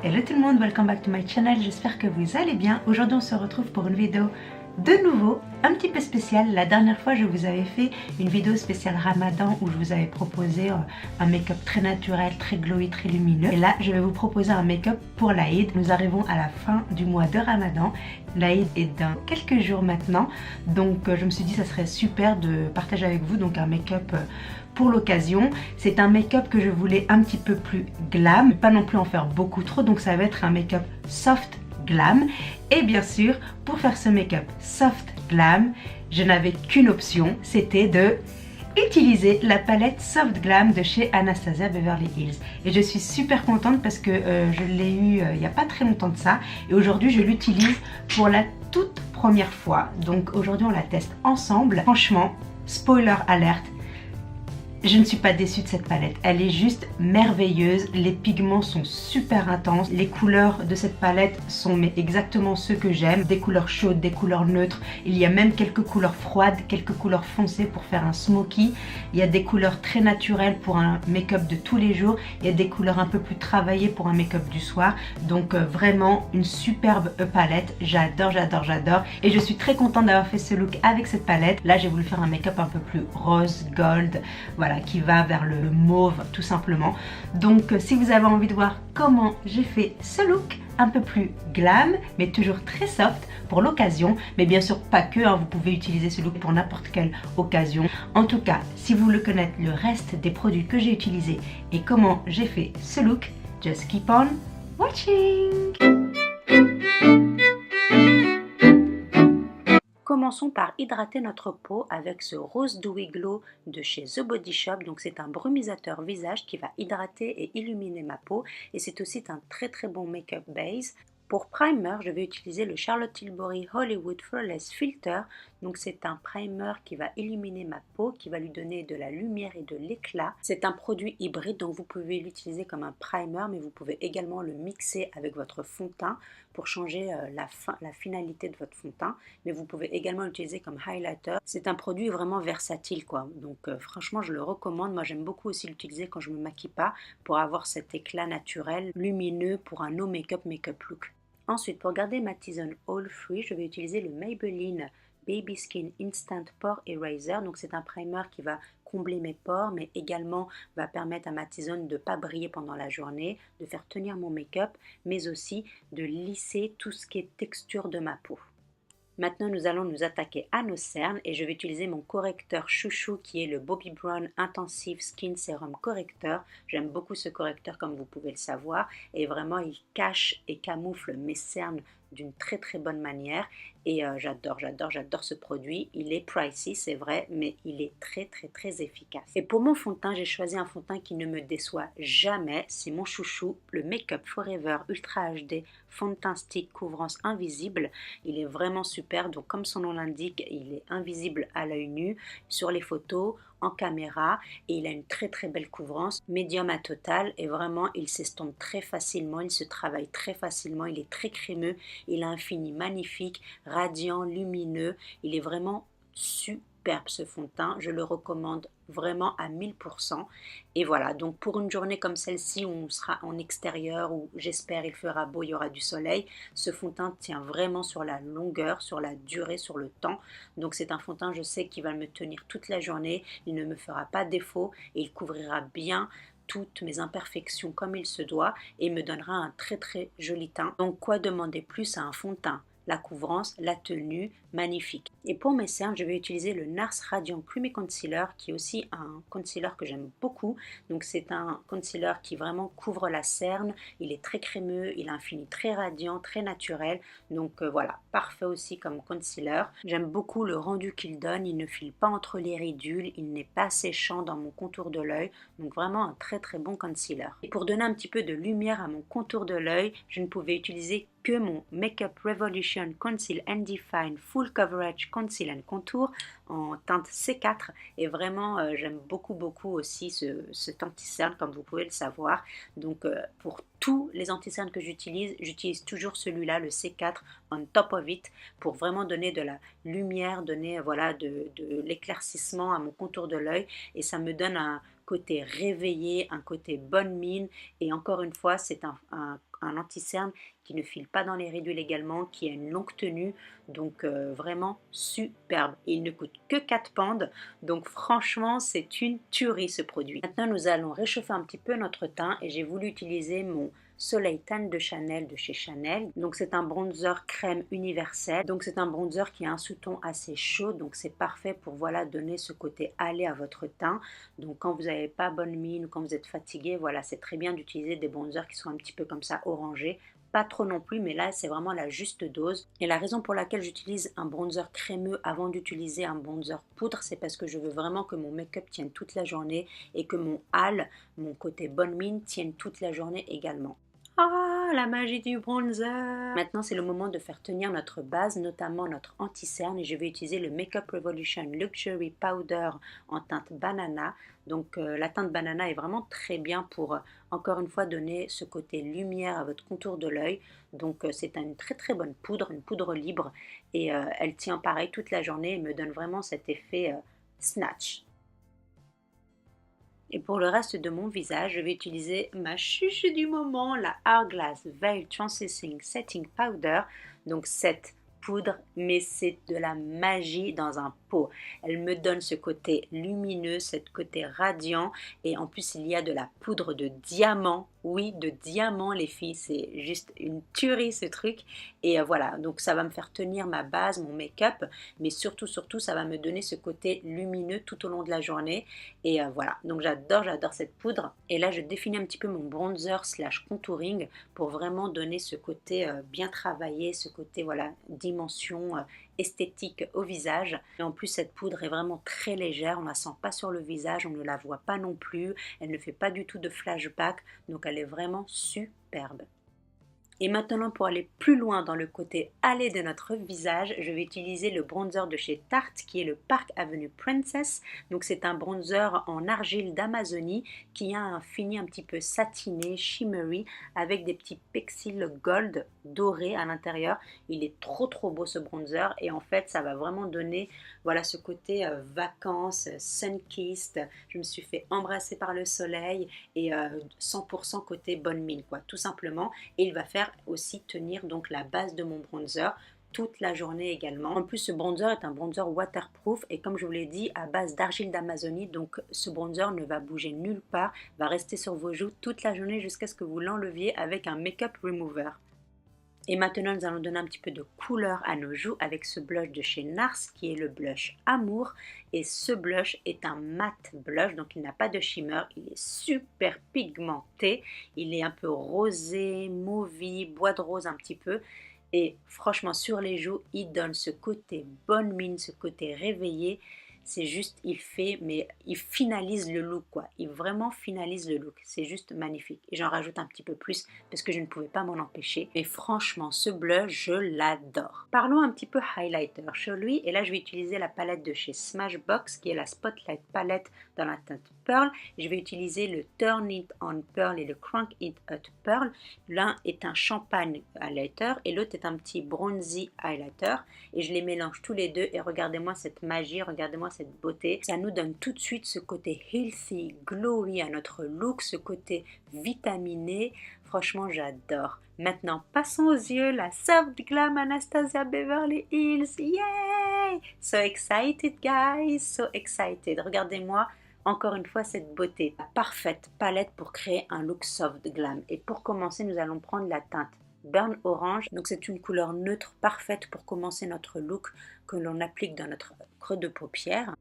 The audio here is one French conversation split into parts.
Hello tout le monde, welcome back to my channel, j'espère que vous allez bien. Aujourd'hui on se retrouve pour une vidéo de nouveau, un petit peu spéciale. La dernière fois je vous avais fait une vidéo spéciale Ramadan où je vous avais proposé un make-up très naturel, très glowy, très lumineux. Et là je vais vous proposer un make-up pour l'Aïd. Nous arrivons à la fin du mois de Ramadan. L'Aïd est dans quelques jours maintenant, donc je me suis dit ça serait super de partager avec vous donc un make-up pour l'occasion. C'est un make-up que je voulais un petit peu plus glam, pas non plus en faire beaucoup trop, donc ça va être un make-up soft glam. Et bien sûr, pour faire ce make-up soft glam, je n'avais qu'une option, c'était de utiliser la palette Soft Glam de chez Anastasia Beverly Hills. Et je suis super contente parce que je l'ai eu il n'y a pas très longtemps de ça. Et aujourd'hui, je l'utilise pour la toute première fois. Donc aujourd'hui, on la teste ensemble. Franchement, spoiler alerte, je ne suis pas déçue de cette palette, elle est juste merveilleuse, les pigments sont super intenses, les couleurs de cette palette sont exactement ceux que j'aime, des couleurs chaudes, des couleurs neutres, il y a même quelques couleurs froides, quelques couleurs foncées pour faire un smoky, il y a des couleurs très naturelles pour un make-up de tous les jours, il y a des couleurs un peu plus travaillées pour un make-up du soir, donc vraiment une superbe palette, j'adore, j'adore, j'adore, et je suis très contente d'avoir fait ce look avec cette palette. Là j'ai voulu faire un make-up un peu plus rose, gold, voilà, qui va vers le mauve tout simplement. Donc si vous avez envie de voir comment j'ai fait ce look un peu plus glam mais toujours très soft pour l'occasion, mais bien sûr pas que, hein, vous pouvez utiliser ce look pour n'importe quelle occasion. En tout cas, si vous voulez connaître le reste des produits que j'ai utilisés et comment j'ai fait ce look, just keep on watching. Commençons par hydrater notre peau avec ce Rose Dewy Glow de chez The Body Shop. Donc c'est un brumisateur visage qui va hydrater et illuminer ma peau et c'est aussi un très très bon make-up base. Pour primer, je vais utiliser le Charlotte Tilbury Hollywood Flawless Filter. Donc c'est un primer qui va illuminer ma peau, qui va lui donner de la lumière et de l'éclat. C'est un produit hybride, donc vous pouvez l'utiliser comme un primer, mais vous pouvez également le mixer avec votre fond de teint pour changer la finalité de votre fond de teint. Mais vous pouvez également l'utiliser comme highlighter. C'est un produit vraiment versatile, quoi. Donc franchement, je le recommande. Moi, j'aime beaucoup aussi l'utiliser quand je ne me maquille pas pour avoir cet éclat naturel, lumineux pour un no make-up look. Ensuite, pour garder ma T-zone All Free, je vais utiliser le Maybelline Baby Skin Instant Pore Eraser. Donc c'est un primer qui va combler mes pores, mais également va permettre à ma T-zone de ne pas briller pendant la journée, de faire tenir mon make-up, mais aussi de lisser tout ce qui est texture de ma peau. Maintenant, nous allons nous attaquer à nos cernes et je vais utiliser mon correcteur chouchou qui est le Bobbi Brown Intensive Skin Serum Corrector. J'aime beaucoup ce correcteur comme vous pouvez le savoir et vraiment il cache et camoufle mes cernes d'une très très bonne manière et j'adore ce produit. Il est pricey, c'est vrai, mais il est très très très efficace. Et pour mon fond de teint, j'ai choisi un fond de teint qui ne me déçoit jamais. C'est mon chouchou, le Make Up Forever Ultra HD fond de teint stick couvrance invisible. Il est vraiment super, donc comme son nom l'indique, il est invisible à l'œil nu sur les photos, en caméra, et il a une très très belle couvrance, médium à total, et vraiment il s'estompe très facilement, il se travaille très facilement, il est très crémeux, il a un fini magnifique, radiant, lumineux, il est vraiment superbe ce fond de teint, je le recommande vraiment à 1000%. Et voilà, donc pour une journée comme celle-ci où on sera en extérieur, où j'espère il fera beau, il y aura du soleil, ce fond de teint tient vraiment sur la longueur, sur la durée, sur le temps. Donc c'est un fond de teint, je sais qu'il va me tenir toute la journée, il ne me fera pas défaut et il couvrira bien toutes mes imperfections comme il se doit et me donnera un très très joli teint. Donc quoi demander plus à un fond de teint? La couvrance, la tenue, magnifique. Et pour mes cernes, je vais utiliser le NARS Radiant Creamy Concealer qui est aussi un concealer que j'aime beaucoup. Donc c'est un concealer qui vraiment couvre la cerne, il est très crémeux, il a un fini très radiant, très naturel. Donc voilà, parfait aussi comme concealer. J'aime beaucoup le rendu qu'il donne, il ne file pas entre les ridules, il n'est pas séchant dans mon contour de l'œil. Donc vraiment un très très bon concealer. Et pour donner un petit peu de lumière à mon contour de l'œil, je ne pouvais utiliser que mon Makeup Revolution Conceal and Define Full Coverage Conceal and Contour en teinte C4 et vraiment j'aime beaucoup aussi cet anti-cerne comme vous pouvez le savoir. Donc pour tous les anti-cernes que j'utilise toujours celui-là, le C4 on top of it, pour vraiment donner de la lumière, donner voilà de l'éclaircissement à mon contour de l'œil et ça me donne un côté réveillé, un côté bonne mine et encore une fois c'est un un anti-cerne qui ne file pas dans les ridules également, qui a une longue tenue, donc vraiment superbe. Et il ne coûte que 4 pounds, donc franchement c'est une tuerie ce produit. Maintenant nous allons réchauffer un petit peu notre teint et j'ai voulu utiliser mon Soleil Tan de Chanel de chez Chanel. Donc c'est un bronzer crème universel. Donc c'est un bronzer qui a un sous-ton assez chaud. Donc c'est parfait pour voilà donner ce côté hâlé à votre teint. Donc quand vous n'avez pas bonne mine ou quand vous êtes fatigué, voilà, c'est très bien d'utiliser des bronzers qui sont un petit peu comme ça orangés. Pas trop non plus, mais là c'est vraiment la juste dose. Et la raison pour laquelle j'utilise un bronzer crémeux avant d'utiliser un bronzer poudre, c'est parce que je veux vraiment que mon make-up tienne toute la journée et que mon hâle, mon côté bonne mine, tienne toute la journée également. Ah, la magie du bronzer! Maintenant, c'est le moment de faire tenir notre base, notamment notre anti-cerne. Et je vais utiliser le Makeup Revolution Luxury Powder en teinte banana. Donc, la teinte banana est vraiment très bien pour, encore une fois, donner ce côté lumière à votre contour de l'œil. Donc, c'est une très très bonne poudre, une poudre libre. Et elle tient pareil toute la journée et me donne vraiment cet effet snatch. Et pour le reste de mon visage, je vais utiliser ma chouchou du moment, la Hourglass Veil Translucent Setting Powder. Donc cette poudre, mais c'est de la magie dans un pot. Elle me donne ce côté lumineux, ce côté radiant. Et en plus, il y a de la poudre de diamant. Oui, de diamant, les filles. C'est juste une tuerie, ce truc. Et voilà, donc ça va me faire tenir ma base, mon make-up. Mais surtout, ça va me donner ce côté lumineux tout au long de la journée. Et voilà, donc j'adore cette poudre. Et là, je définis un petit peu mon bronzer slash contouring pour vraiment donner ce côté bien travaillé, ce côté, voilà, dimension esthétique au visage. Et en plus, cette poudre est vraiment très légère, on ne la sent pas sur le visage, on ne la voit pas non plus, elle ne fait pas du tout de flashback, donc elle est vraiment superbe. Et maintenant, pour aller plus loin dans le côté allé de notre visage, je vais utiliser le bronzer de chez Tarte qui est le Park Avenue Princess. Donc c'est un bronzer en argile d'Amazonie qui a un fini un petit peu satiné, shimmery, avec des petits pexels gold dorés à l'intérieur. Il est trop beau ce bronzer et en fait ça va vraiment donner voilà ce côté vacances, sun-kissed. Je me suis fait embrasser par le soleil et 100% côté bonne mine quoi, tout simplement. Et il va faire aussi tenir donc la base de mon bronzer toute la journée également. En plus, ce bronzer est un bronzer waterproof et comme je vous l'ai dit, à base d'argile d'Amazonie, donc ce bronzer ne va bouger nulle part, va rester sur vos joues toute la journée jusqu'à ce que vous l'enleviez avec un make-up remover. Et maintenant, nous allons donner un petit peu de couleur à nos joues avec ce blush de chez NARS qui est le blush Amour. Et ce blush est un matte blush, donc il n'a pas de shimmer. Il est super pigmenté. Il est un peu rosé, mauvie, bois de rose un petit peu. Et franchement, sur les joues, il donne ce côté bonne mine, ce côté réveillé. C'est juste, mais il finalise le look quoi. Il vraiment finalise le look. C'est juste magnifique. Et j'en rajoute un petit peu plus parce que je ne pouvais pas m'en empêcher. Mais franchement, ce blush, je l'adore. Parlons un petit peu highlighter sur lui. Et là, je vais utiliser la palette de chez Smashbox qui est la Spotlight Palette dans la teinte Pearl. Je vais utiliser le Turn It On Pearl et le Crank It Hot Pearl. L'un est un champagne highlighter et l'autre est un petit bronzy highlighter. Et je les mélange tous les deux et regardez-moi cette magie, regardez-moi cette beauté. Ça nous donne tout de suite ce côté healthy, glowy à notre look, ce côté vitaminé. Franchement, j'adore. Maintenant, passons aux yeux, la Soft Glam Anastasia Beverly Hills. Yay! So excited, guys! So excited. Regardez-moi encore une fois cette beauté. La parfaite palette pour créer un look soft glam. Et pour commencer, nous allons prendre la teinte Burn Orange. Donc c'est une couleur neutre parfaite pour commencer notre look que l'on applique dans notre creux de paupière.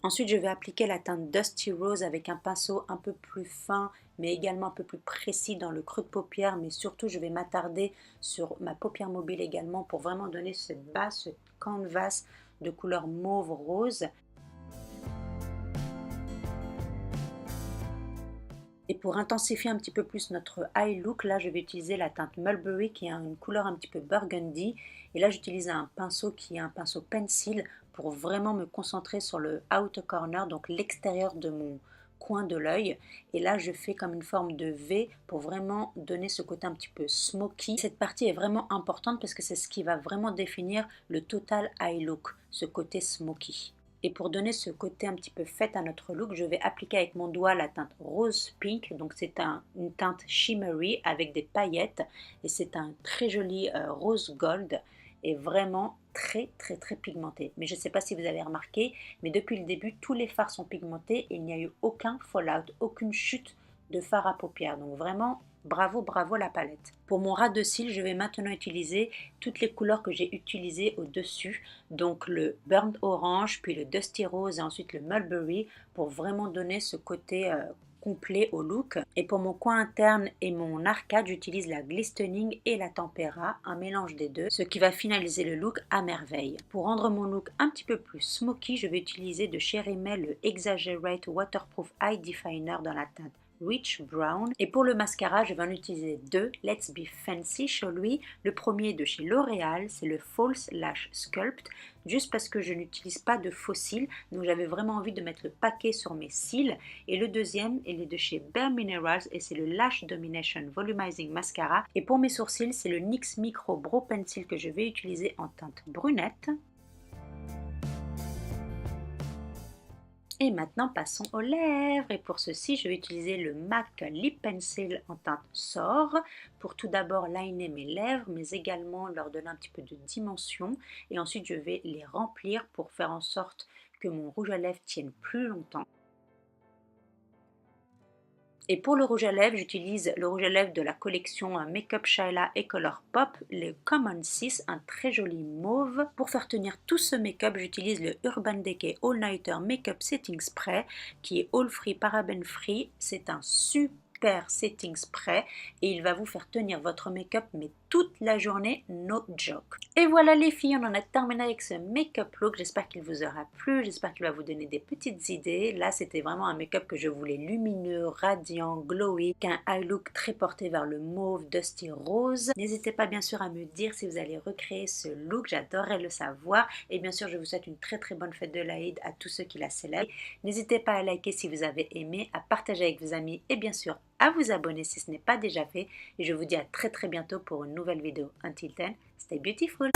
Ensuite, je vais appliquer la teinte Dusty Rose avec un pinceau un peu plus fin, mais également un peu plus précis dans le creux de paupière. Mais surtout, je vais m'attarder sur ma paupière mobile également pour vraiment donner cette base, ce canvas de couleur mauve rose. Et pour intensifier un petit peu plus notre eye look, là je vais utiliser la teinte Mulberry qui a une couleur un petit peu burgundy. Et là j'utilise un pinceau qui est un pinceau pencil pour vraiment me concentrer sur le outer corner, donc l'extérieur de mon coin de l'œil. Et là je fais comme une forme de V pour vraiment donner ce côté un petit peu smoky. Cette partie est vraiment importante parce que c'est ce qui va vraiment définir le total eye look, ce côté smoky. Et pour donner ce côté un petit peu fête à notre look, je vais appliquer avec mon doigt la teinte rose pink. Donc c'est une teinte shimmery avec des paillettes. Et c'est un très joli rose gold. Et vraiment très pigmenté. Mais je ne sais pas si vous avez remarqué, mais depuis le début, tous les fards sont pigmentés et il n'y a eu aucun fallout, aucune chute de fard à paupières. Donc vraiment, bravo, bravo la palette. Pour mon ras de cils, je vais maintenant utiliser toutes les couleurs que j'ai utilisées au-dessus. Donc le burnt orange, puis le dusty rose et ensuite le mulberry pour vraiment donner ce côté complet au look. Et pour mon coin interne et mon arcade, j'utilise la glistening et la tempera, un mélange des deux, ce qui va finaliser le look à merveille. Pour rendre mon look un petit peu plus smoky, je vais utiliser de chez Rimmel le Exaggerate Waterproof Eye Definer dans la teinte Rich Brown. Et pour le mascara, je vais en utiliser deux, Let's Be Fancy chez lui. Le premier de chez L'Oréal, c'est le False Lash Sculpt, juste parce que je n'utilise pas de faux cils, donc j'avais vraiment envie de mettre le paquet sur mes cils. Et le deuxième, il est de chez Bare Minerals et c'est le Lash Domination Volumizing Mascara. Et pour mes sourcils, c'est le NYX Micro Brow Pencil que je vais utiliser en teinte brunette. Et maintenant, passons aux lèvres. Et pour ceci, je vais utiliser le MAC Lip Pencil en teinte Sort pour tout d'abord liner mes lèvres, mais également leur donner un petit peu de dimension. Et ensuite, je vais les remplir pour faire en sorte que mon rouge à lèvres tienne plus longtemps. Et pour le rouge à lèvres, j'utilise le rouge à lèvres de la collection Makeup Shyla et Color Pop, le Common 6, un très joli mauve. Pour faire tenir tout ce make-up, j'utilise le Urban Decay All Nighter Makeup Setting Spray qui est all free, paraben free. C'est un super setting spray et il va vous faire tenir votre make-up mais toute la journée, no joke. Et voilà les filles, on en a terminé avec ce make-up look. J'espère qu'il vous aura plu, j'espère qu'il va vous donner des petites idées. Là, c'était vraiment un make-up que je voulais lumineux, radiant, glowy, qu'un eye look très porté vers le mauve, dusty rose. N'hésitez pas bien sûr à me dire si vous allez recréer ce look, j'adorerais le savoir. Et bien sûr, je vous souhaite une très bonne fête de l'Aïd à tous ceux qui la célèbrent. N'hésitez pas à liker si vous avez aimé, à partager avec vos amis et bien sûr à vous abonner si ce n'est pas déjà fait. Et je vous dis à très bientôt pour une nouvelle vidéo. Until then, stay beautiful!